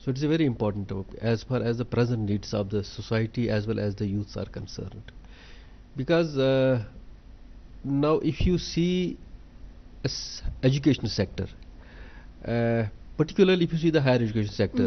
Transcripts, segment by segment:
so it's a very important topic as far as the present needs of the society as well as the youths are concerned, because now if you see education sector, particularly if you see the higher education sector,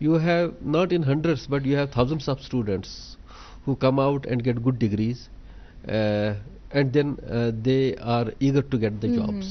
you have not in hundreds but you have thousands of students who come out and get good degrees, and then they are eager to get the jobs.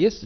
yes,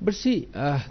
but see,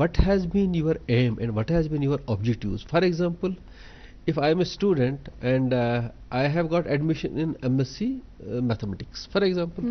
what has been your aim and what has been your objectives. For example, if I am a student and I have got admission in MSc mathematics, for example,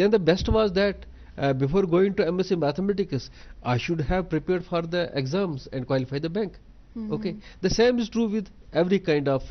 then the best was that before going to MSc mathematics I should have prepared for the exams and qualify the bank. Okay, the same is true with every kind of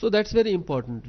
so that's very important.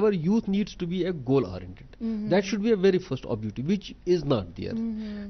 our youth needs to be a goal oriented. That should be a very first objective, which is not there.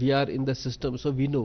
we are in the system, so we know.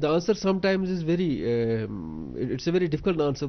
The answer sometimes is very it's a very difficult answer.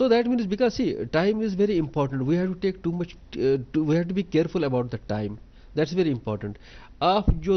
So that means because see, time is very important. We have to take too much. We have to be careful about the time. That's very important. آپ جو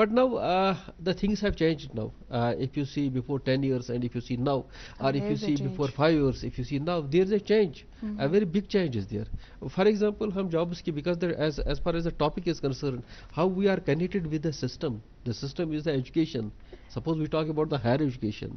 But now the things have changed now. If you see before 10 years and if you see now, or if you see before 5 years, if you see now, there is a change. A very big change is there. For example, hum jobs ki, because there, as far as the topic is concerned, how we are connected with the system. The system is the education. Suppose we talk about the higher education.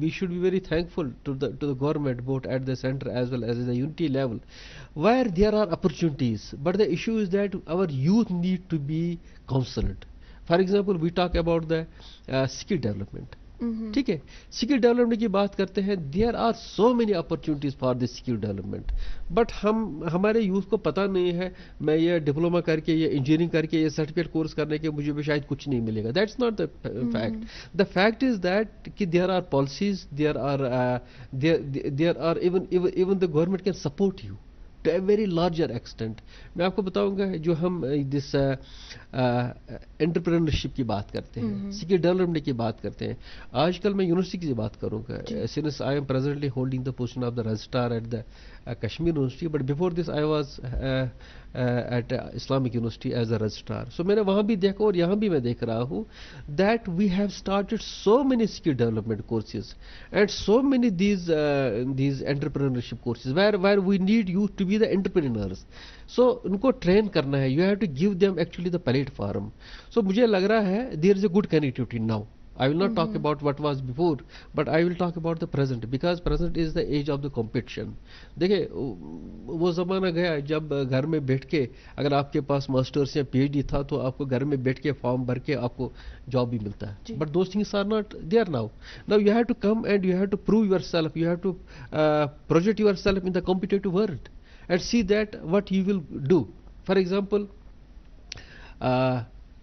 we should be very thankful to the government, both at the center as well as the unity level, where there are opportunities, but the issue is that our youth need to be counseled. For example, we talk about the skill development. ٹھیک ہے, skill development کی بات کرتے ہیں, there are so many opportunities for this skill development, but ہمارے youth کو پتہ نہیں ہے میں یہ ڈپلوما کر کے, یہ انجینئرنگ کر کے, یہ سرٹیفکیٹ کورس کرنے کے مجھے بھی شاید کچھ نہیں ملے گا. That's not the fact. The fact is that کہ there are policies, there are even the government can support you to a very larger extent. میں آپ کو بتاؤں گا, جو ہم دس انٹرپرینرشپ کی بات کرتے ہیں, اسکل ڈیولپمنٹ کی بات کرتے ہیں, آج کل میں یونیورسٹی کی بات کروں گا. Since I am presently holding the position of the registrar at the Kashmir university, but before this I was at Islamic university as a registrar. سو میں نے وہاں بھی دیکھا اور یہاں بھی میں دیکھ رہا ہوں that we have started so many skill development courses and so many these entrepreneurship courses where we need youth to be the entrepreneurs. So ان کو ٹرین کرنا ہے, you have to give them actually the platform. So مجھے لگ رہا ہے there is a good connectivity now. I will not talk about what was before, but I will talk about the present, because present is the age of the competition. دیکھیں وہ زمانہ گیا جب گھر میں بیٹھ کے اگر آپ کے پاس ماسٹرس یا پی ایچ ڈی تھا تو آپ کو گھر میں بیٹھ کے فارم بھر کے آپ کو جاب بھی ملتا ہے. But those things are not there now. Now you have to come and you have to prove yourself, you have to project yourself in the competitive world and see that what you will do. For example,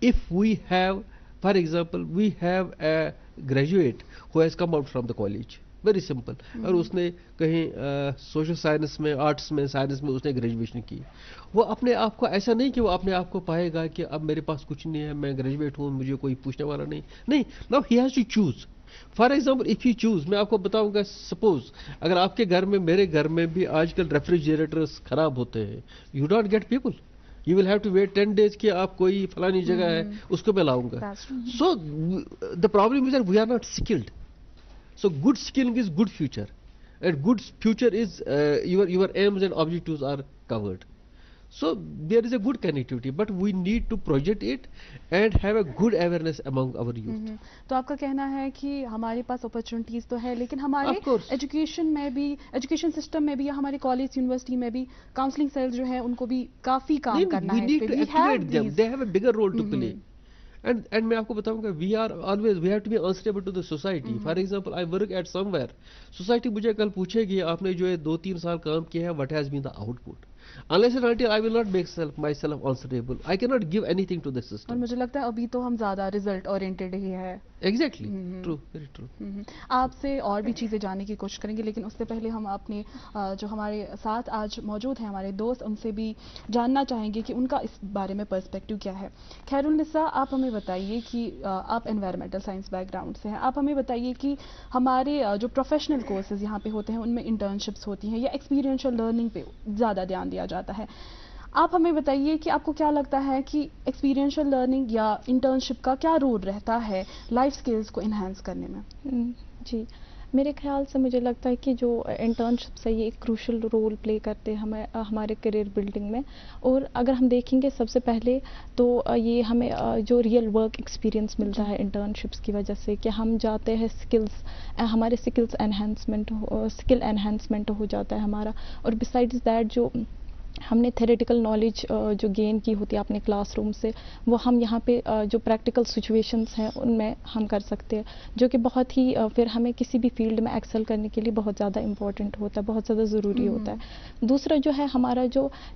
if we have, for example, we have a graduate who has come out from the college, very simple, اور اس نے کہیں social science میں, arts میں, science میں اس نے graduation کی. وہ اپنے آپ کو ایسا نہیں کہ وہ اپنے آپ کو پائے گا کہ اب میرے پاس کچھ نہیں ہے, میں گریجویٹ ہوں, مجھے کوئی پوچھنے والا نہیں. Now he has to choose. For example, if you choose, میں آپ کو بتاؤں گا, سپوز اگر آپ کے گھر میں, میرے گھر میں بھی آج کل ریفریجریٹرس خراب ہوتے ہیں, you don't get people. You will have to wait 10 days کہ آپ کوئی فلانی جگہ ہے اس کو میں لاؤں گا. So the problem is that we are not skilled. So good skilling is good future, and good future is your aims and objectives are covered. So there is a good connectivity, but we need to project it and have a good awareness among our youth. تو آپ کا کہنا ہے کہ ہمارے پاس opportunities تو ہے, لیکن ہمارے ایجوکیشن میں بھی, ایجوکیشن سسٹم میں بھی, یا ہمارے کالج یونیورسٹی میں بھی کاؤنسلنگ سیل جو ہیں ان کو بھی کافی کام کرنا ہے. We need to activate them. They have a bigger role to play. And میں آپ کو بتاؤں گا, we have to be answerable to the society. For example, I work at somewhere. Society مجھے کل پوچھے گی آپ نے جو ہے 2-3 سال کام کیا ہے, what has been the output? Unless and until I will not make myself answerable, I cannot give anything to the system. اور مجھے لگتا ہے ابھی تو ہم زیادہ ریزلٹ اورینٹیڈ ہی ہے. Exactly. True, very true. آپ سے اور بھی چیزیں جاننے کی کوشش کریں گے, لیکن اس سے پہلے ہم اپنے جو ہمارے ساتھ آج موجود ہیں ہمارے دوست, ان سے بھی جاننا چاہیں گے کہ ان کا اس بارے میں پرسپیکٹو کیا ہے. خیر النساء, آپ ہمیں بتائیے کہ آپ انوائرمنٹل سائنس بیک گراؤنڈ سے ہیں, آپ ہمیں بتائیے کہ ہمارے جو پروفیشنل کورسز یہاں پہ ہوتے ہیں ان میں انٹرنشپس ہوتی ہیں یا ایکسپیرینشیل لرننگ پہ زیادہ دھیان دیا جاتا ہے. آپ ہمیں بتائیے کہ آپ کو کیا لگتا ہے کہ ایکسپیرینشیل لرننگ یا انٹرنشپ کا کیا رول رہتا ہے لائف سکلز کو انہینس کرنے میں؟ جی, میرے خیال سے مجھے لگتا ہے کہ جو انٹرنشپس ہے یہ ایک کروشل رول پلے کرتے ہیں ہمارے کریئر بلڈنگ میں. اور اگر ہم دیکھیں گے سب سے پہلے تو یہ ہمیں جو ریئل ورک ایکسپیرینس ملتا ہے انٹرنشپس کی وجہ سے, کہ ہم جاتے ہیں ہمارے اسکل انہینسمنٹ ہو جاتا ہے ہمارا. اور بسائڈز دیٹ جو ہم نے تھیریٹیکل نالج جو گین کی ہوتی ہے اپنے کلاس روم سے, وہ ہم یہاں پہ جو پریکٹیکل سچویشنز ہیں ان میں ہم کر سکتے ہیں, جو کہ بہت ہی پھر ہمیں کسی بھی فیلڈ میں ایکسل کرنے کے لیے بہت زیادہ امپورٹنٹ ہوتا ہے, بہت زیادہ ضروری ہوتا ہے. دوسرا جو ہے ہمارا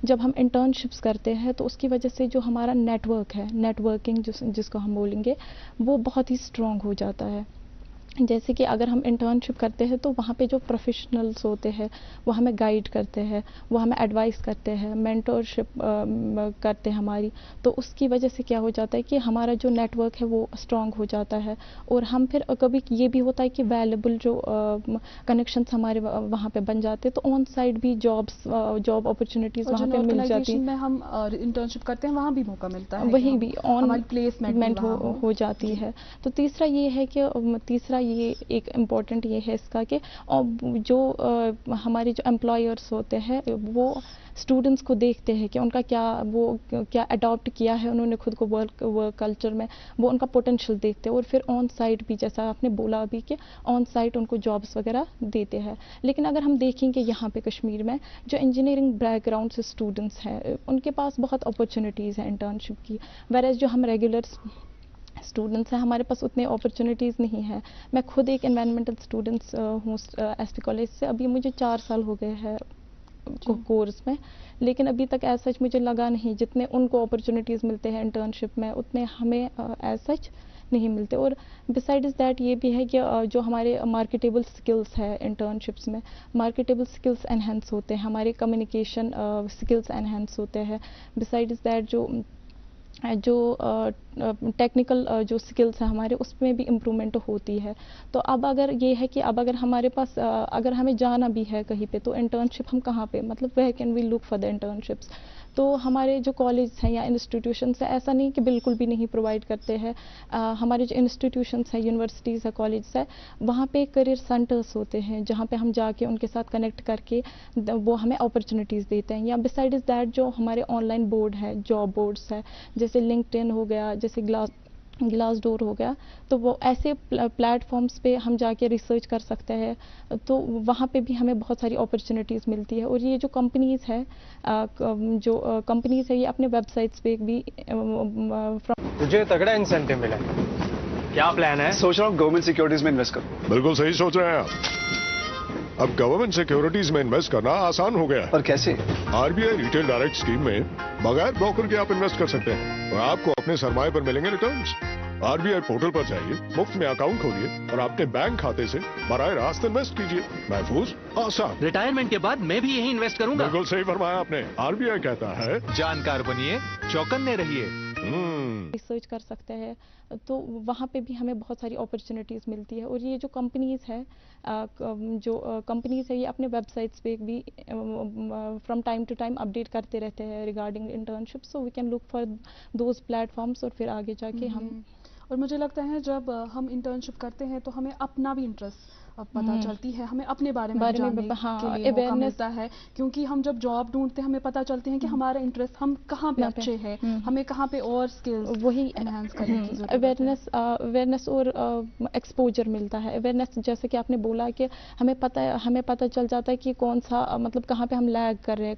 جب ہم انٹرنشپس کرتے ہیں تو اس کی وجہ سے جو ہمارا نیٹ ورک ہے, نیٹ ورکنگ جس کو ہم بولیں گے, وہ بہت ہی اسٹرانگ ہو جاتا ہے. جیسے کہ اگر ہم انٹرنشپ کرتے ہیں تو وہاں پہ جو پروفیشنلز ہوتے ہیں وہ ہمیں گائیڈ کرتے ہیں, وہ ہمیں ایڈوائس کرتے ہیں, مینٹورشپ کرتے ہیں ہماری. تو اس کی وجہ سے کیا ہو جاتا ہے کہ ہمارا جو نیٹ ورک ہے وہ اسٹرانگ ہو جاتا ہے, اور ہم پھر کبھی یہ بھی ہوتا ہے کہ ویلیبل جو کنیکشنس ہمارے وہاں پہ بن جاتے ہیں, تو آن سائٹ بھی جاب اپرچونیٹیز وہاں پہ مل جاتی ہیں. میں ہم انٹرنشپ کرتے ہیں وہاں بھی موقع ملتا ہے, وہی بھی آن پلیسمنٹ ہو جاتی ہے. تو تیسرا یہ ہے کہ یہ ایک امپورٹنٹ یہ ہے اس کا کہ جو ہمارے جو امپلائرس ہوتے ہیں وہ اسٹوڈنٹس کو دیکھتے ہیں کہ ان کا کیا اڈاپٹ کیا ہے انہوں نے خود کو ورک کلچر میں, وہ ان کا پوٹینشیل دیکھتے ہیں, اور پھر آن سائٹ بھی جیسا آپ نے بولا ابھی کہ آن سائٹ ان کو جابس وغیرہ دیتے ہیں. لیکن اگر ہم دیکھیں کہ یہاں پہ کشمیر میں جو انجینئرنگ بیک گراؤنڈ سے اسٹوڈنٹس ہیں ان کے پاس بہت اپرچونیٹیز ہیں انٹرنشپ کی, ویراز جو ہم ریگولر اسٹوڈنٹس ہیں ہمارے پاس اتنے اپرچونیٹیز نہیں ہیں. میں خود ایک انوائرمنٹل اسٹوڈنٹس ہوں ایس پی کالج سے, ابھی مجھے 4 سال ہو گئے ہیں کورس میں, لیکن ابھی تک ایز سچ مجھے لگا نہیں جتنے ان کو اپرچونیٹیز ملتے ہیں انٹرنشپ میں اتنے ہمیں ایز سچ نہیں ملتے. اور بسائڈز دیٹ یہ بھی ہے کہ جو ہمارے مارکیٹیبل سکلز ہے انٹرنشپس میں, مارکیٹیبل سکلز انہینس ہوتے ہیں, ہمارے کمیونیکیشن سکلز انہینس ہوتے ہیں. بسائڈز دیٹ جو ٹیکنیکل جو سکلز ہیں ہمارے اس میں بھی امپرومنٹ ہوتی ہے. تو اب اگر یہ ہے کہ اب اگر ہمارے پاس اگر ہمیں جانا بھی ہے کہیں پہ تو انٹرنشپ ہم کہاں پہ, مطلب where can we look for the internships. تو ہمارے جو کالج ہیں یا انسٹیٹیوشنس ہیں ایسا نہیں کہ بالکل بھی نہیں پرووائڈ کرتے ہیں. ہمارے جو انسٹیٹیوشنس ہیں, یونیورسٹیز ہے, کالجز ہے, وہاں پہ کریئر سینٹرس ہوتے ہیں جہاں پہ ہم جا کے ان کے ساتھ کنیکٹ کر کے وہ ہمیں اپرچونیٹیز دیتے ہیں. یا بسائڈز دیٹ جو ہمارے آن لائن بورڈ ہے, جاب بورڈس ہے, جیسے لنکڈ ان ہو گیا, جیسے گلاس ڈور ہو گیا, تو وہ ایسے پلیٹ فارمز پہ ہم جا کے ریسرچ کر سکتے ہیں. تو وہاں پہ بھی ہمیں بہت ساری اپرچونیٹیز ملتی ہے. اور یہ جو کمپنیز ہے یہ اپنے ویب سائٹس پہ بھی تجھے تگڑا انسینٹیو ملا ہے, کیا پلان ہے؟ سوچ رہا ہوں گورنمنٹ سیکورٹیز میں انویسٹ کروں. بالکل صحیح سوچ رہے ہیں آپ. اب گورنمنٹ سیکورٹیز میں انویسٹ کرنا آسان ہو گیا. پر کیسے؟ RBI ریٹیل ڈائریکٹ اسکیم میں بغیر بروکر کے آپ انویسٹ کر سکتے ہیں اور آپ کو اپنے سرمایہ پر ملیں گے ریٹرنز. RBI پورٹل پر جائیے, مفت میں اکاؤنٹ کھولیے اور اپنے بینک کھاتے سے براہ راست انویسٹ کیجیے. محفوظ, آسان. ریٹائرمنٹ کے بعد میں بھی یہی انویسٹ کروں گا. بالکل صحیح فرمایا آپ نے. RBI کہتا ہے جانکار بنیے, چوکنے رہیے. ریسرچ کر سکتے ہیں. تو وہاں پہ بھی ہمیں بہت ساری اپرچونیٹیز ملتی ہے. اور یہ جو کمپنیز ہے یہ اپنے ویب سائٹس پہ بھی from time to time update کرتے رہتے ہیں regarding internship. So we can look for those platforms, اور پھر آگے جا کے ہم. اور مجھے لگتا ہے جب ہم انٹرنشپ کرتے ہیں تو ہمیں اپنا بھی انٹرسٹ پتہ چلتی ہے, ہمیں اپنے بارے میں جاننے کے لیے موقع ملتا ہے, کیونکہ ہم جب جاب ڈھونڈتے ہیں ہمیں پتہ چلتے ہیں کہ ہمارا انٹرسٹ ہم کہاں پہ اچھے ہیں, ہمیں کہاں پہ اور اسکلز وہی انہینس کرنے کی ضرورت ہے. اویئرنیس اور ایکسپوجر ملتا ہے. اویئرنیس جیسے کہ آپ نے بولا کہ ہمیں پتہ چل جاتا ہے کہ کون سا مطلب کہاں پہ ہم لیگ کر رہے ہیں,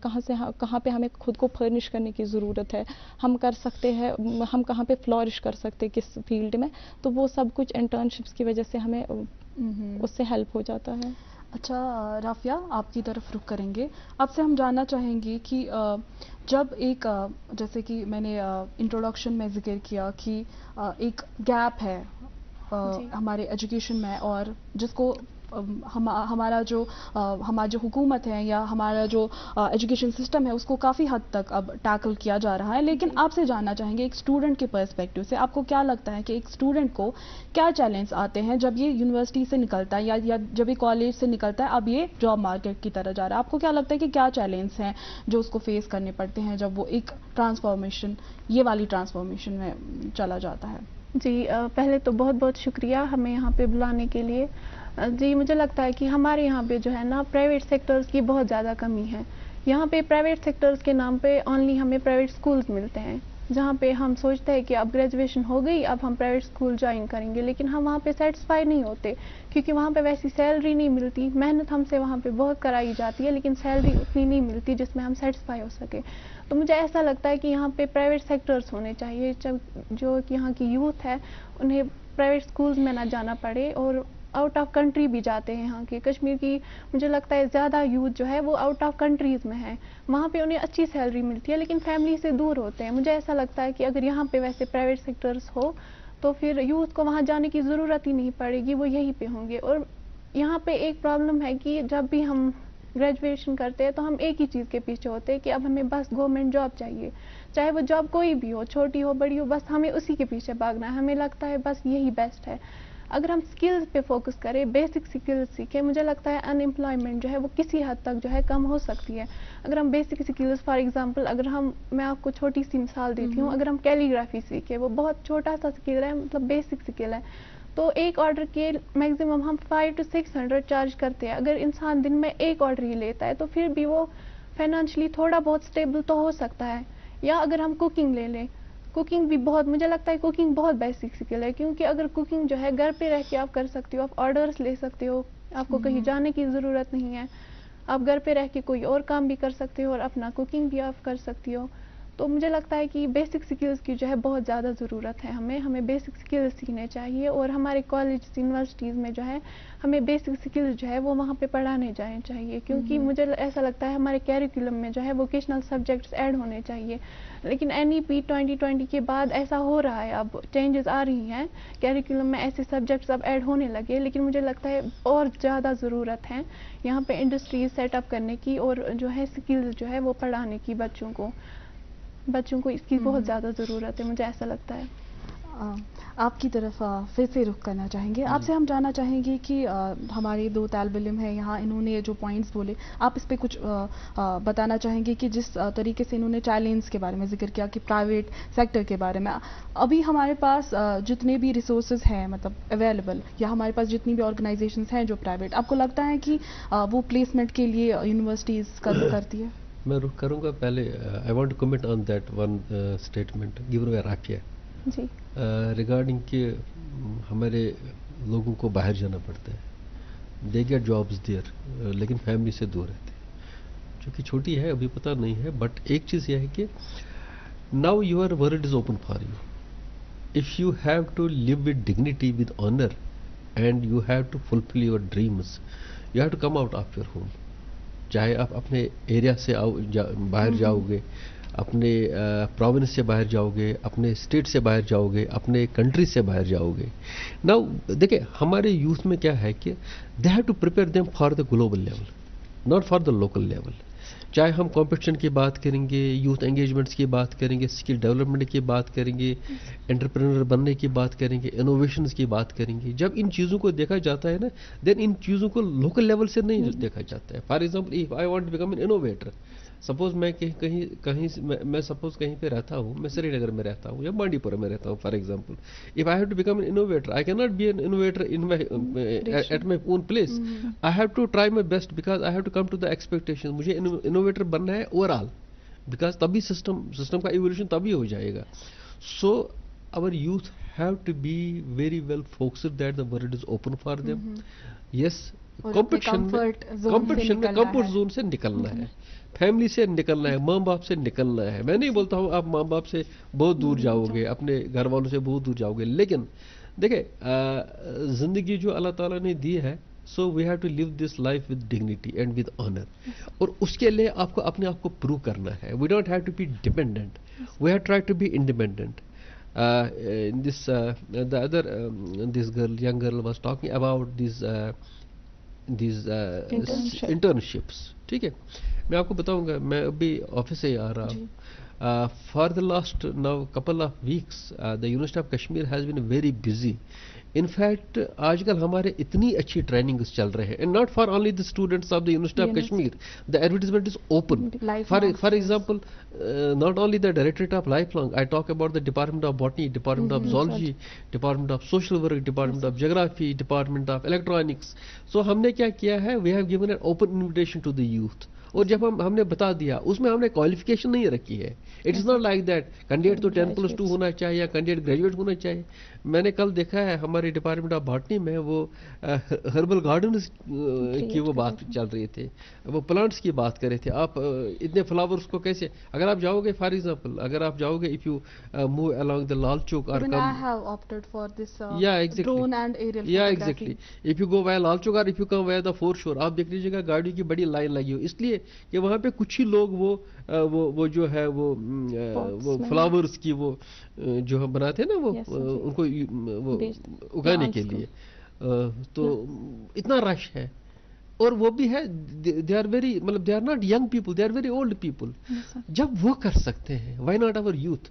کہاں پہ ہمیں خود کو فرنش کرنے کی ضرورت ہے, ہم کر سکتے ہیں, ہم کہاں پہ فلورش کر سکتے ہیں کس فیلڈ میں. تو وہ سب کچھ انٹرنشپس کی وجہ سے ہمیں اس سے ہیلپ ہو جاتا ہے. اچھا رافیہ, آپ کی طرف رخ کریں گے. آپ سے ہم جاننا چاہیں گے کہ جب ایک جیسے کہ میں نے انٹروڈکشن میں ذکر کیا کہ ایک گیپ ہے ہمارے ایجوکیشن میں, اور جس کو ہمارا جو حکومت ہے یا ہمارا جو ایجوکیشن سسٹم ہے اس کو کافی حد تک اب ٹیکل کیا جا رہا ہے. لیکن آپ سے جاننا چاہیں گے ایک اسٹوڈنٹ کے پرسپیکٹو سے آپ کو کیا لگتا ہے کہ ایک اسٹوڈنٹ کو کیا چیلنج آتے ہیں جب یہ یونیورسٹی سے نکلتا ہے یا جب یہ کالج سے نکلتا ہے, اب یہ جاب مارکیٹ کی طرح جا رہا ہے. آپ کو کیا لگتا ہے کہ کیا چیلنج ہیں جو اس کو فیس کرنے پڑتے ہیں جب وہ ایک یہ والی ٹرانسفارمیشن میں چلا جاتا ہے؟ جی پہلے تو بہت بہت شکریہ ہمیں یہاں پہ بلانے کے لیے. جی مجھے لگتا ہے کہ ہمارے یہاں پہ جو ہے نا پرائیویٹ سیکٹرز کی بہت زیادہ کمی ہے. یہاں پہ پرائیویٹ سیکٹرز کے نام پہ اونلی ہمیں پرائیویٹ سکولز ملتے ہیں جہاں پہ ہم سوچتے ہیں کہ اب گریجویشن ہو گئی, اب ہم پرائیویٹ سکول جوائن کریں گے, لیکن ہم وہاں پہ سیٹسفائی نہیں ہوتے کیونکہ وہاں پہ ویسی سیلری نہیں ملتی. محنت ہم سے وہاں پہ بہت کرائی جاتی ہے لیکن سیلری اتنی نہیں ملتی جس میں ہم سیٹسفائی ہو سکے. تو مجھے ایسا لگتا ہے کہ یہاں پہ پرائیویٹ سیکٹرز ہونے چاہیے جو یہاں کی یوتھ ہے انہیں پرائیویٹ سکولز میں نہ جانا پڑے, اور آؤٹ آف کنٹری بھی جاتے ہیں. یہاں کے کشمیر کی مجھے لگتا ہے زیادہ یوتھ جو ہے وہ آؤٹ آف کنٹریز میں ہے, وہاں پہ انہیں اچھی سیلری ملتی ہے لیکن فیملی سے دور ہوتے ہیں. مجھے ایسا لگتا ہے کہ اگر یہاں پہ ویسے پرائیویٹ سیکٹرز ہو تو پھر یوتھ کو وہاں جانے کی ضرورت ہی نہیں پڑے گی, وہ یہیں پہ ہوں گے. اور یہاں پہ ایک پرابلم ہے کہ جب بھی ہم گریجویشن کرتے ہیں تو ہم ایک ہی چیز کے پیچھے ہوتے ہیں کہ اب ہمیں بس گورنمنٹ جاب چاہیے, چاہے وہ جاب کوئی بھی ہو, چھوٹی ہو بڑی ہو, بس ہمیں اسی کے پیچھے بھاگنا ہے. ہمیں لگتا ہے بس یہی بیسٹ ہے. اگر ہم سکلز پہ فوکس کریں, بیسک سکلز سیکھیں, مجھے لگتا ہے ان امپلائمنٹ جو ہے وہ کسی حد تک جو ہے کم ہو سکتی ہے. اگر ہم بیسک سکلز, فار ایگزامپل اگر میں آپ کو چھوٹی سی مثال دیتی ہوں, اگر ہم کیلیگرافی سیکھیں, وہ بہت چھوٹا سا سکل ہے, مطلب بیسک سکل ہے, تو ایک آرڈر کے میکزیمم ہم 500 to 600 چارج کرتے ہیں. اگر انسان دن میں ایک آرڈر ہی لیتا ہے تو پھر بھی وہ فائنانشلی تھوڑا بہت سٹیبل تو ہو سکتا ہے. یا اگر ہم کوکنگ لے لیں, کوکنگ بھی بہت, مجھے لگتا ہے کوکنگ بہت بیسک سکل ہے, کیونکہ اگر کوکنگ جو ہے گھر پہ رہ کے آپ کر سکتے ہو, آپ آرڈرس لے سکتے ہو, آپ کو کہیں جانے کی ضرورت نہیں ہے, آپ گھر پہ رہ کے کوئی اور کام بھی کر سکتے ہو اور اپنا کوکنگ بھی آپ کر سکتی ہو. تو مجھے لگتا ہے کہ بیسک سکلز کی جو ہے بہت زیادہ ضرورت ہے. ہمیں بیسک سکلز سیکھنے چاہیے, اور ہمارے کالج یونیورسٹیز میں جو ہے ہمیں بیسک سکلز جو ہے وہ وہاں پہ پڑھانے جانے چاہیے, کیونکہ مجھے ایسا لگتا ہے ہمارے کیریکولم میں جو ہے ووکیشنل سبجیکٹس ایڈ ہونے چاہیے. لیکن NEP 2020 کے بعد ایسا ہو رہا ہے, اب چینجز آ رہی ہیں, کیریکولم میں ایسے سبجیکٹس اب ایڈ ہونے لگے, لیکن مجھے لگتا ہے اور زیادہ ضرورت ہے یہاں پہ انڈسٹریز سیٹ اپ کرنے کی, اور جو ہے سکلز جو ہے وہ پڑھانے کی بچوں کو اس کی بہت زیادہ ضرورت ہے, مجھے ایسا لگتا ہے. آپ کی طرف پھر سے رخ کرنا چاہیں گے. آپ سے ہم جاننا چاہیں گے کہ ہمارے 2 طالب علم ہیں یہاں, انہوں نے جو پوائنٹس بولے, آپ اس پہ کچھ بتانا چاہیں گے کہ جس طریقے سے انہوں نے چیلنج کے بارے میں ذکر کیا کہ پرائیویٹ سیکٹر کے بارے میں, ابھی ہمارے پاس جتنے بھی ریسورسز ہیں مطلب اویلیبل, یا ہمارے پاس جتنی بھی آرگنائزیشنز ہیں جو پرائیویٹ, آپ کو لگتا ہے کہ وہ پلیسمنٹ کے لیے یونیورسٹیز کرتی ہے؟ میں رخ کروں گا. پہلے I want to comment on that one statement given by Rafia ji, regarding کہ ہمارے لوگوں کو باہر جانا پڑتا ہے, دے گیٹ جابس دیئر, لیکن فیملی سے دور رہتے ہیں, جو کہ چھوٹی ہے ابھی پتہ نہیں ہے, بٹ ایک چیز یہ ہے کہ now your world is open for you. If you have to live with dignity, with honour, and you have to fulfil your dreams, you have to come out of your home. چاہے آپ اپنے area سے باہر جاؤ گے, اپنے province سے باہر جاؤ گے, اپنے اسٹیٹ سے باہر جاؤ گے, اپنے کنٹری سے باہر جاؤ گے. ناؤ دیکھیں ہمارے یوتھ میں کیا ہے کہ they have to prepare them for the global level, not for the local level. چاہے ہم کمپٹیشن کی بات کریں گے, یوتھ انگیجمنٹس کی بات کریں گے, اسکل ڈیولپمنٹ کی بات کریں گے, انٹرپرینر بننے کی بات کریں گے, انوویشنز کی بات کریں گے. جب ان چیزوں کو دیکھا جاتا ہے نا, دین ان چیزوں کو لوکل لیول سے نہیں دیکھا جاتا ہے. For example if I want to become an innovator, suppose میں میں سپوز کہیں پہ رہتا ہوں, میں سری نگر میں رہتا ہوں یا بانڈی پورہ میں رہتا ہوں for example. If I have to become an innovator, I can not be an innovator at my own place. I have to try my best because I have to come to the expectation. مجھے innovator بننا ہے overall, because تبھی system کا evolution تبھی ہو جائے گا. So our youth have to be very well focused that the world is open for them. Yes, competition میں کمفرٹ زون سے نکلنا ہے, فیملی سے نکلنا ہے, ماں باپ سے نکلنا ہے. میں نہیں بولتا ہوں آپ ماں باپ سے بہت دور جاؤ گے, اپنے گھر والوں سے بہت دور جاؤ گے, لیکن دیکھیں زندگی جو اللہ تعالیٰ نے دی ہے, so we have to live this life with dignity and with honour. اور اس کے لیے آپ کو اپنے آپ کو پروو کرنا ہے. We don't have to be dependent, we have try to be independent. this young girl was talking about these internships. ٹھیک ہے, میں آپ کو بتاؤں گا, میں ابھی آفس سے آ رہا ہوں. For the last now couple of weeks, the University of Kashmir has been very busy. In fact, آج کل ہمارے اتنی اچھی ٹریننگز چل رہے ہیں, and not for only the students of the University of Kashmir. The advertisement is open. For example, not only the Directorate of Lifelong, I talk about the Department of Botany, Department of Zoology, Department of Social Work, Department of Geography, Department of Electronics. So ہم نے کیا کیا ہے, we have given an open invitation to the youth. اور جب ہم نے بتا دیا, اس میں ہم نے کوالیفیکیشن نہیں رکھی ہے. It is not like that candidate تو 10+2 ہونا چاہیے یا کینڈیڈیٹ گریجویٹ ہونا چاہیے. میں نے کل دیکھا ہے ہمارے ڈپارٹمنٹ آف باٹنی میں وہ ہربل گارڈنز کی وہ بات چل رہی تھی, وہ پلانٹس کی بات کر رہے تھے. آپ اتنے فلاورس کو کیسے, اگر آپ جاؤ گے فار ایگزامپل, اگر آپ جاؤ گے if you move along the لال چوک اور I have opted for this drone and aerial photography. Exactly, if you go via Lal Chowk اور if you come via the foreshore, آپ دیکھ لیجیے گا گاڑیوں کی بڑی لائن لگی ہو, اس لیے کہ وہاں پہ کچھ ہی لوگ وہ وہ جو ہے وہ فلاورز کی وہ جو ہم بناتے ہیں نا وہ ان کو وہ اگانے کے لیے، تو اتنا رش ہے. اور وہ بھی ہے دے آر ویری مطلب they are not young people, they are very old people. جب وہ کر سکتے ہیں وائی ناٹ آور یوتھ؟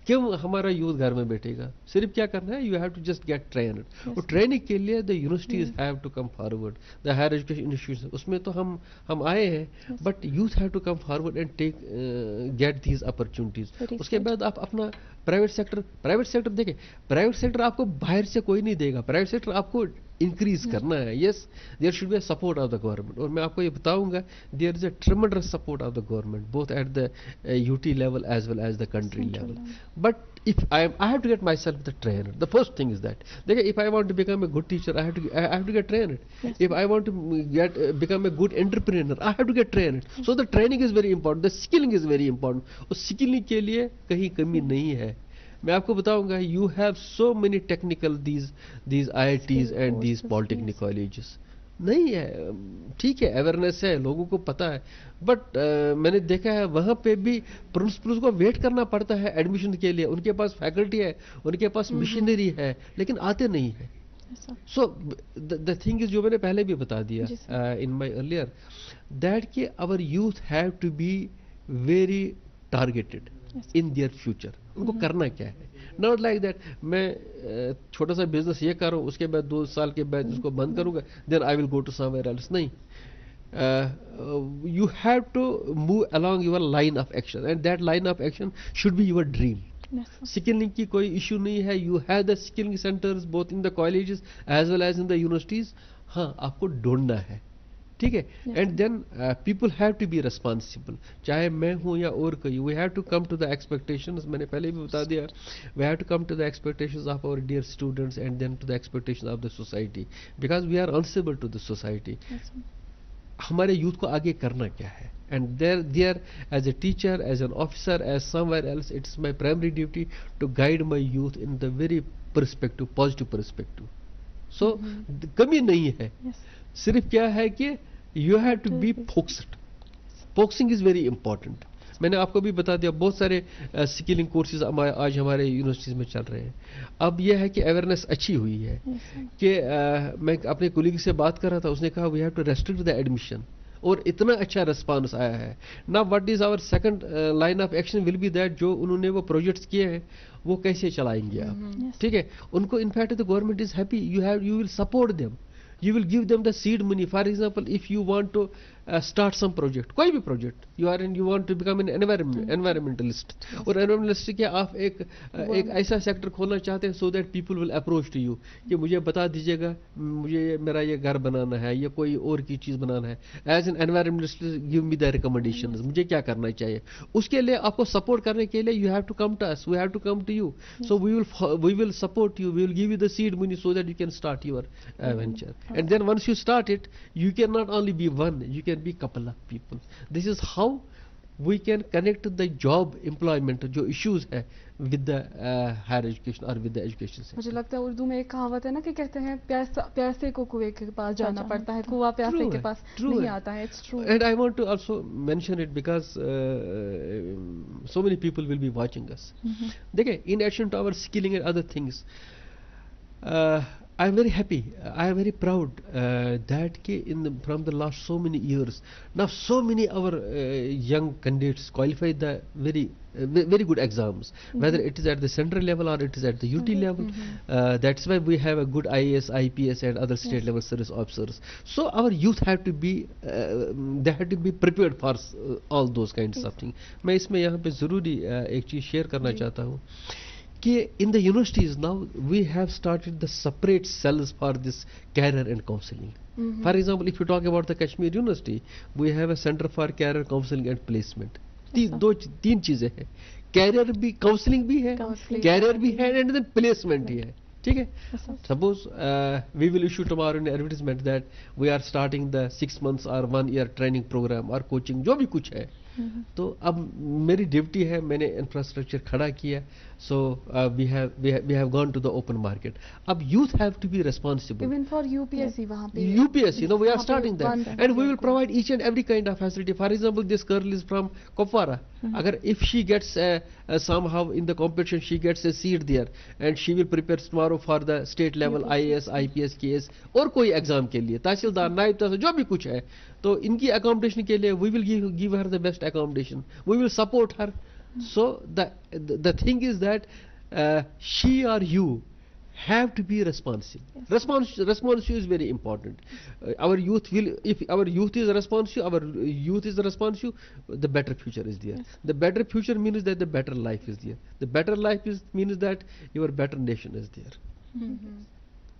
کیوں ہمارا یوتھ گھر میں بیٹھے گا؟ صرف کیا کرنا ہے، you have to just get trained. اور ٹریننگ کے لیے the universities have to come forward, the higher education institution, اس میں تو ہم آئے ہیں، but youth have to come forward and take get these opportunities. اس کے بعد آپ اپنا پرائیویٹ سیکٹر دیکھیں، پرائیویٹ سیکٹر آپ کو باہر سے کوئی نہیں دے گا، پرائیویٹ سیکٹر آپ کو انکریز کرنا ہے. Yes there should be a support of the government, اور میں آپ کو یہ بتاؤں گا there is a tremendous support of the government both at the U T level as well as the country level. But if I have to get myself the trainer. The first thing is that if I want to become a good teacher, I have to get trained. If I want to become a good entrepreneur, I have to get trained. So the training is very important, the skilling is very important. اور skilling کے لیے کہیں کمی نہیں ہے. میں آپ کو بتاؤں گا you have so many technical these IITs and these polytechnic colleges. نہیں ہے، ٹھیک ہے اویئرنیس ہے، لوگوں کو پتا ہے، بٹ میں نے دیکھا ہے وہاں پہ بھی پرنسپلز کو ویٹ کرنا پڑتا ہے ایڈمیشن کے لیے. ان کے پاس فیکلٹی ہے، ان کے پاس مشینری ہے، لیکن آتے نہیں ہیں. سو دا تھنگ از جو میں نے پہلے بھی بتا دیا ان مائی ارلیئر دیٹ کہ our youth have to be very targeted in their future. ان کو کرنا کیا ہے، ناٹ لائک دیٹ میں چھوٹا سا بزنس یہ کروں، اس کے بعد 2 سال کے بعد اس کو بند کروں گا، then I will go to somewhere else. نہیں، you have to move along your line of action and that line of action should be your dream. Skilling کی کوئی ایشو نہیں ہے. You have the skilling centres both in the colleges as well as in the universities. ہاں آپ کو ڈھونڈنا ہے، ٹھیک ہے. And then people have to be responsible, چاہے میں ہوں یا اور کوئی. We have to come to the expectations, میں نے پہلے بھی بتا دیا، we have to come to the expectations of our dear students and then to the expectations of the society, because we are answerable to the society. ہمارے youth کو آگے کرنا کیا ہے، and there as a teacher, as an officer, as somewhere else, it's my primary duty to guide my youth in the very perspective, positive perspective. So کمی نہیں ہے، صرف کیا ہے کہ you have to be focused. Focusing is very important. میں نے آپ کو بھی بتا دیا بہت سارے سکلنگ کورسز آج ہمارے یونیورسٹیز میں چل رہے ہیں. اب یہ ہے کہ اویئرنیس اچھی ہوئی ہے کہ میں اپنے کولیگ سے بات کر رہا تھا، اس نے کہا we have to restrict the admission, اور اتنا اچھا ریسپانس آیا ہے. نا what is our second line of action will be that جو انہوں نے وہ پروجیکٹس کیے ہیں وہ کیسے چلائیں گے آپ، ٹھیک ہے. ان کو in fact the government is happy, you will support them. You will give them the seed money. For example, if you want to start some project, کوئی بھی project, you want to become an environmentalist, اور environmentalist کیا آپ ایک ایسا sector کھولنا چاہتے ہیں so that people will approach to you کہ مجھے بتا دیجیے گا مجھے میرا یہ گھر بنانا ہے یا کوئی اور کی چیز بنانا ہے. As an environmentalist, give me the recommendations, مجھے کیا کرنا چاہیے. اس کے لیے آپ کو سپورٹ کرنے کے لیے you have to come to us, we have to come to you. So we will support you, we will give you the seed money so that you can start your venture. And then once you start it, you can not only be one, you can be couple of people. This is how we can connect the job employment جو issues ہے with the higher education or with the education sector. مجھے لگتا ہے اردو میں ایک کہاوت ہے نا کہ کہتے ہیں پیاسے کو کنویں کے پاس جانا پڑتا ہے، کنواں پیاسے کے پاس نہیں آتا ہے. It's true. And I want to also mention it because so many people will be watching us. دیکھیں in addition to our skilling and other things, I am very happy, I am very proud that from the last so many years, now so many our young candidates qualify the very good exams, whether it is at the central level or it is at the UT level. That's why we have a good IAS, IPS and other state level service officers. So our youth have to be they have to be prepared for all those kinds of things. میں اس میں یہاں پہ ضروری ایک چیز share کرنا چاہتا ہوں کہ in the universities now we have started the separate cells for this career and counseling. For example, if you talk about the Kashmir University, we have a center for career counseling and placement. تین چیزیں ہیں، career بھی، counselling بھی ہے، career بھی ہے and then placement ہی ہے، ٹھیک ہے. Suppose we will issue tomorrow an advertisement that we are starting the 6 months or 1 year training program or coaching, جو بھی کچھ ہے. تو اب میری ڈیوٹی ہے, میں نے انفراسٹرکچر کھڑا کیا, so we have gone to the open market. اب youth have to be responsible. Even for UPSC وہاں پہ UPSC, no, we are starting that, and we will provide each and every kind of facility. For example, this girl is from Kupwara. Agar if she gets somehow in the competition, she gets a seat there, and she will prepare tomorrow for the state level IAS, IPS, KS اور کوئی exam کے لیے, تحصیلدار, نائب تحصیل, جو بھی کچھ ہے, تو ان کی اکاموڈیشن کے لیے we will give her the best accommodation, we will support her. So the thing is that she or you have to be responsive. Responsive is very important. Our youth will, if our youth is responsive, the better future is there. The better future means that the better life is there. The better life means that your better nation is there.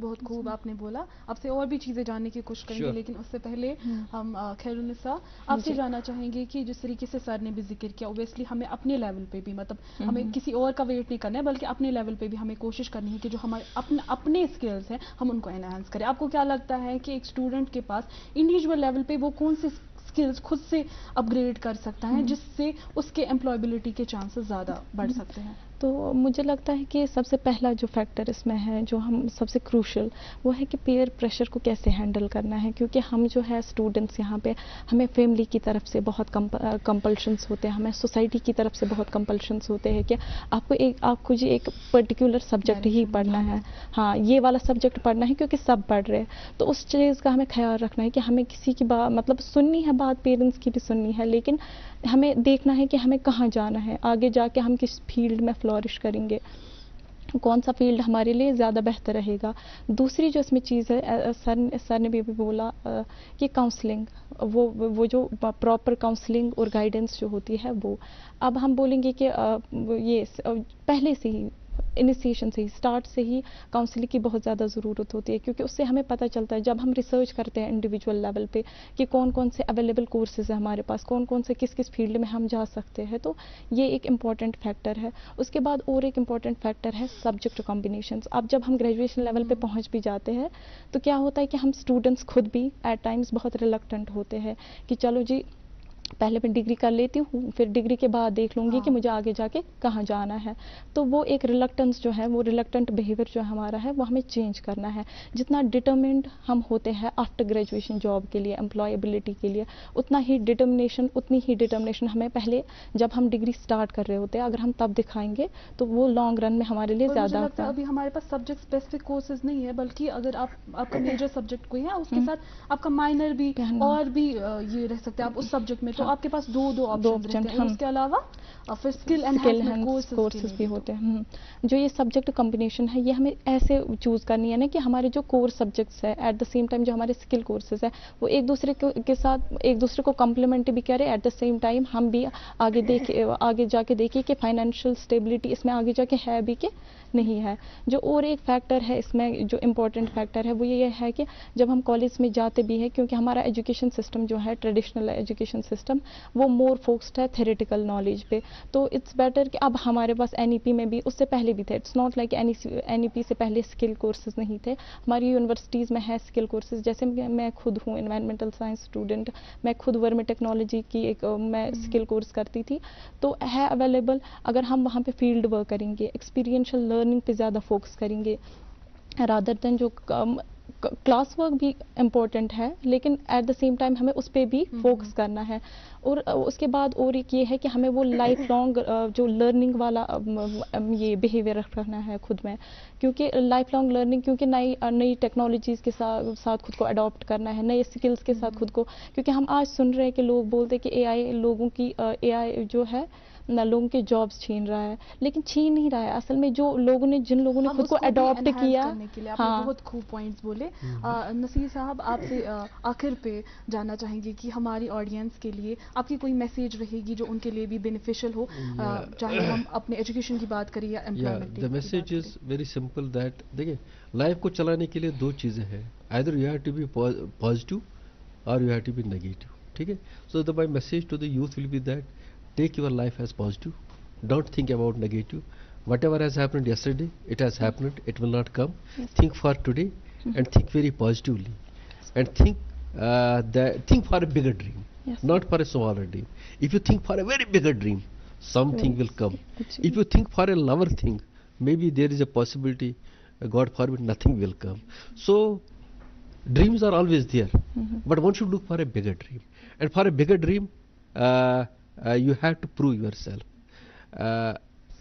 بہت خوب آپ نے بولا. آپ سے اور بھی چیزیں جاننے کی کوشش کریں گے, لیکن اس سے پہلے ہم خیرالنساء آپ سے جاننا چاہیں گے کہ جس طریقے سے سر نے بھی ذکر کیا, اوبیسلی ہمیں اپنے لیول پہ بھی, مطلب ہمیں کسی اور کا ویٹ نہیں کرنا ہے, بلکہ اپنے لیول پہ بھی ہمیں کوشش کرنی ہے کہ جو ہمارے اپنے اسکلز ہیں ہم ان کو انہانس کریں. آپ کو کیا لگتا ہے کہ ایک اسٹوڈنٹ کے پاس انڈیویجول لیول پہ وہ کون سے اسکلز خود سے اپ گریڈ کر سکتا ہے جس سے اس کے امپلائبلٹی کے چانسز زیادہ بڑھ سکتے ہیں؟ تو مجھے لگتا ہے کہ سب سے پہلا جو فیکٹر اس میں ہے, جو ہم سب سے کروشل, وہ ہے کہ پیئر پریشر کو کیسے ہینڈل کرنا ہے. کیونکہ ہم جو ہے اسٹوڈنٹس یہاں پہ, ہمیں فیملی کی طرف سے بہت کمپلشنس ہوتے ہیں, ہمیں سوسائٹی کی طرف سے بہت کمپلشنس ہوتے ہیں کہ آپ کو جی ایک پرٹیکولر سبجیکٹ ہی پڑھنا ہے, ہاں یہ والا سبجیکٹ پڑھنا ہے کیونکہ سب پڑھ رہے ہیں. تو اس چیز کا ہمیں خیال رکھنا ہے کہ ہمیں کسی کی بات, مطلب سننی ہے بات, پیرنٹس کی بھی سننی ہے, لیکن ہمیں دیکھنا ہے کہ ہمیں کہاں جانا ہے, آگے جا کے ہم کس فیلڈ میں فلورش کریں گے, کون سا فیلڈ ہمارے لیے زیادہ بہتر رہے گا. دوسری جو اس میں چیز ہے, سر نے بھی بولا کہ کاؤنسلنگ, وہ جو پراپر کاؤنسلنگ اور گائیڈنس جو ہوتی ہے وہ, اب ہم بولیں گے کہ یہ پہلے سے ہی انیسیشن سے ہی, اسٹارٹ سے ہی کاؤنسلنگ کی بہت زیادہ ضرورت ہوتی ہے, کیونکہ اس سے ہمیں پتہ چلتا ہے جب ہم ریسرچ کرتے ہیں انڈیویجول لیول پہ کہ کون کون سے اویلیبل کورسز ہیں ہمارے پاس, کون کون سے کس فیلڈ میں ہم جا سکتے ہیں. تو یہ ایک امپورٹنٹ فیکٹر ہے. اس کے بعد اور ایک امپورٹنٹ فیکٹر ہے سبجیکٹ کمبینیشنز. اب جب ہم گریجویشن لیول پہ پہنچ بھی جاتے ہیں تو کیا ہوتا ہے کہ ہم اسٹوڈنٹس خود بھی ایٹ ٹائمز بہت ریلکٹنٹ ہوتے ہیں کہ چلو جی پہلے میں ڈگری کر لیتی ہوں, پھر ڈگری کے بعد دیکھ لوں گی کہ مجھے آگے جا کے کہاں جانا ہے. تو وہ ایک ریلکٹنس جو ہے, وہ ریلکٹنٹ بیہیویئر جو ہمارا ہے, وہ ہمیں چینج کرنا ہے. جتنا ڈٹرمنڈ ہم ہوتے ہیں آفٹر گریجویشن جاب کے لیے, امپلائیبلٹی کے لیے, اتنی ہی ڈٹرمنیشن ہمیں پہلے جب ہم ڈگری اسٹارٹ کر رہے ہوتے ہیں, اگر ہم تب دکھائیں گے تو وہ لانگ رن میں ہمارے لیے زیادہ ہوتا ہے. ابھی ہمارے پاس سبجیکٹ اسپیسیفک کورسز نہیں ہے, بلکہ اگر آپ کا میجر سبجیکٹ کوئی ہے, اس کے ساتھ آپ کا مائنر بھی اور بھی یہ رہ سکتے ہیں آپ اس سبجیکٹ میں, تو آپ کے پاس دو آپشن ہیں. اس کے علاوہ پھر اسکل انہانسمنٹ کورسز بھی ہوتے ہیں. جو یہ سبجیکٹ کمبینیشن ہے, یہ ہمیں ایسے چوز کرنی ہے نا کہ ہمارے جو کور سبجیکٹس ہے ایٹ دا سیم ٹائم جو ہمارے اسکل کورسز ہے وہ ایک دوسرے کے ساتھ ایک دوسرے کو کمپلیمنٹ بھی کرے, ایٹ دا سیم ٹائم ہم بھی آگے جا کے دیکھیں کہ فائنینشیل اسٹیبلٹی اس میں آگے جا کے ہے بھی کہ نہیں ہے. جو اور ایک فیکٹر ہے اس میں, جو امپورٹنٹ فیکٹر ہے, وہ یہ ہے کہ جب ہم کالج میں جاتے بھی ہیں, کیونکہ ہمارا ایجوکیشن سسٹم جو ہے ٹریڈیشنل ایجوکیشن سسٹم, وہ مور فوکسڈ ہے تھیوریٹیکل نالج پہ. تو اٹس بیٹر کہ اب ہمارے پاس NEP میں بھی, اس سے پہلے بھی تھے, اٹس ناٹ لائک NEP سے پہلے اسکل کورسز نہیں تھے. ہماری یونیورسٹیز میں ہے اسکل کورسز, جیسے میں خود ہوں انوائرمنٹل سائنس اسٹوڈنٹ, میں خود ورمی ٹیکنالوجی کی ایک میں اسکل کورس کرتی تھی, تو ہے اویلیبل. اگر ہم وہاں پہ فیلڈ ورک کریں گے, ایکسپیرینشیل لرننگ پہ زیادہ فوکس کریں گے رادر دین جو کلاس ورک بھی امپورٹنٹ ہے, لیکن ایٹ دا سیم ٹائم ہمیں اس پہ بھی فوکس کرنا ہے. اور اس کے بعد اور ایک یہ ہے کہ ہمیں وہ لائف لانگ جو لرننگ والا یہ بیہیویئر رکھنا ہے خود میں, کیونکہ لائف لانگ لرننگ, کیونکہ نئی ٹیکنالوجیز کے ساتھ خود کو اڈاپٹ کرنا ہے, نئے اسکلس کے ساتھ خود کو, کیونکہ ہم آج سن رہے ہیں کہ لوگ بولتے کہ اے آئی جو ہے لوگوں کے جابس چھین رہا ہے, لیکن چھین نہیں رہا ہے اصل میں. جو جن لوگوں نے خود کو اڈاپٹ کیا, ہاں بہت خوب پوائنٹس بولے. نصیر صاحب, آپ سے آخر پہ جاننا چاہیں گے کہ ہماری آڈینس کے لیے آپ کی کوئی میسیج رہے گی جو ان کے لیے بھی بینیفیشل ہو, چاہے ہم اپنے ایجوکیشن کی بات کریں یا employment. The message is very simple that دیکھیں لائف کو چلانے کے لیے دو چیزیں ہیں, either you have to be positive or you have to be negative. ٹھیک ہے, so my message to the youth will be that take your life as positive, don't think about negative. Whatever has happened yesterday, it has happened, it will not come. Yes. Think for today and think very positively. And think for a bigger dream, Yes. not for a smaller dream. If you think for a very bigger dream, something will come. achieve. If you think for a lower thing, maybe there is a possibility, God forbid, nothing will come. So dreams are always there, but one should look for a bigger dream. And for a bigger dream, you have to prove yourself.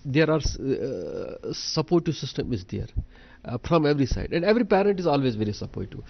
There are supportive system is there from every side, and every parent is always very supportive.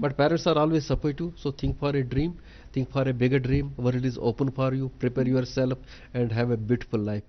but parents are always supportive. So think for a dream, think for a bigger dream. World is open for you. Prepare yourself and have a beautiful life.